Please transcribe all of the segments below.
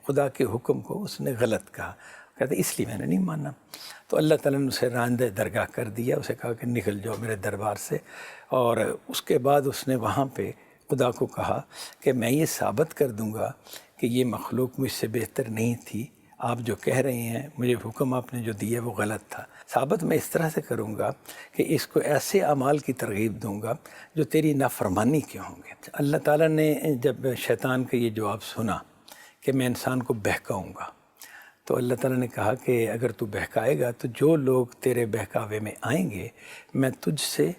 خدا کے حکم کو اس نے غلط کہا، کہتے اس لیے میں نے نہیں مانا۔ تو اللہ تعالیٰ نے اسے راندہ درگاہ کر دیا، اسے کہا کہ نکل جاؤ میرے دربار سے۔ اور اس کے بعد اس نے وہاں پہ خدا کو کہا کہ میں یہ ثابت کر دوں گا کہ یہ مخلوق مجھ سے بہتر نہیں تھی، آپ جو کہہ رہے ہیں مجھے حکم آپ نے جو دیا وہ غلط تھا۔ ثابت میں اس طرح سے کروں گا کہ اس کو ایسے اعمال کی ترغیب دوں گا جو تیری نافرمانی کے ہوں گے۔ اللہ تعالیٰ نے جب شیطان کا یہ جواب سنا کہ میں انسان کو بہکاؤں گا، تو اللہ تعالیٰ نے کہا کہ اگر تو بہکائے گا تو جو لوگ تیرے بہکاوے میں آئیں گے میں تجھ سے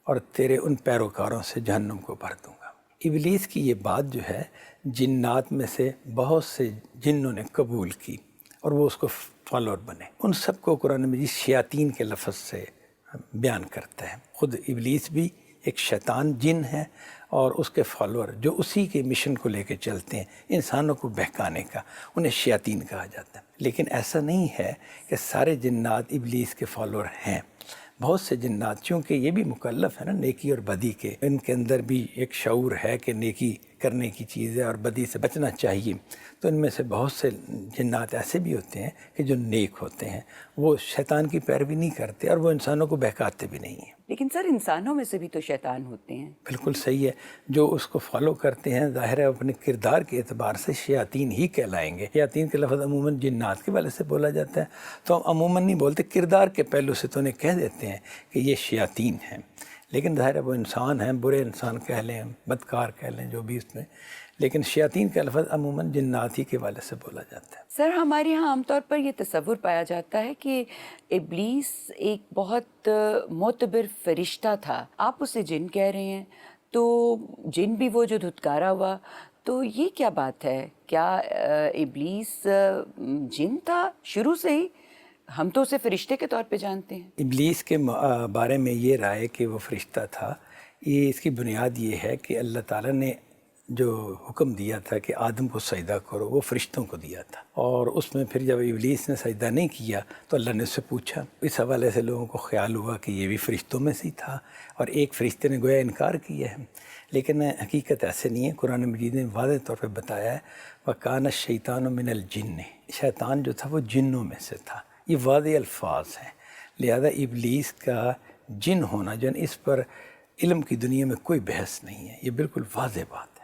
اور تیرے ان پیروکاروں سے جہنم کو بھر دوں گا۔ ابلیس کی یہ بات جو ہے جنات میں سے بہت سے جنوں نے قبول کی اور وہ اس کو فالوور بنے۔ ان سب کو قرآن مجید شیاطین کے لفظ سے بیان کرتا ہے۔ خود ابلیس بھی ایک شیطان جن ہے اور اس کے فالوور جو اسی کے مشن کو لے کے چلتے ہیں انسانوں کو بہکانے کا، انہیں شیاطین کہا جاتا ہے۔ لیکن ایسا نہیں ہے کہ سارے جنات ابلیس کے فالوور ہیں۔ بہت سے جنات، چونکہ یہ بھی مکلف ہے نا نیکی اور بدی کے، ان کے اندر بھی ایک شعور ہے کہ نیکی کرنے کی چیز ہے اور بدی سے بچنا چاہیے، تو ان میں سے بہت سے جنات ایسے بھی ہوتے ہیں کہ جو نیک ہوتے ہیں، وہ شیطان کی پیروی نہیں کرتے اور وہ انسانوں کو بہکاتے بھی نہیں ہیں۔ لیکن سر انسانوں میں سے بھی تو شیطان ہوتے ہیں۔ بالکل صحیح ہے، جو اس کو فالو کرتے ہیں ظاہر ہے اپنے کردار کے اعتبار سے شیاطین ہی کہلائیں گے۔ شیاطین کے لفظ عموماً جنات کے والے سے بولا جاتا ہے، تو ہم عموماً نہیں بولتے، کردار کے پہلو سے تو انہیں کہہ دیتے ہیں کہ یہ شیاطین ہیں، لیکن ظاہر ہے وہ انسان ہیں، برے انسان کہہ لیں، بدکار کہہ لیں، جو بھی اس میں، لیکن شیاطین کا لفظ عموماً جنات ہی کے والے سے بولا جاتا ہے۔ سر ہمارے ہاں عام طور پر یہ تصور پایا جاتا ہے کہ ابلیس ایک بہت معتبر فرشتہ تھا، آپ اسے جن کہہ رہے ہیں، تو جن بھی وہ جو دھتکارا ہوا، تو یہ کیا بات ہے؟ کیا ابلیس جن تھا شروع سے ہی؟ ہم تو اسے فرشتے کے طور پہ جانتے ہیں۔ ابلیس کے بارے میں یہ رائے کہ وہ فرشتہ تھا، یہ اس کی بنیاد یہ ہے کہ اللہ تعالیٰ نے جو حکم دیا تھا کہ آدم کو سجدہ کرو وہ فرشتوں کو دیا تھا، اور اس میں پھر جب ابلیس نے سجدہ نہیں کیا تو اللہ نے اس سے پوچھا۔ اس حوالے سے لوگوں کو خیال ہوا کہ یہ بھی فرشتوں میں سے تھا، اور ایک فرشتے نے گویا انکار کیا ہے، لیکن حقیقت ایسے نہیں ہے۔ قرآن مجید نے واضح طور پہ بتایا ہے وَكَانَ الشَّيْطَانُ مِنَ الْجِنِّ، شیطان جو تھا وہ جنوں میں سے تھا۔ یہ واضح الفاظ ہیں، لہذا ابلیس کا جن ہونا جو اس پر علم کی دنیا میں کوئی بحث نہیں ہے، یہ بالکل واضح بات ہے۔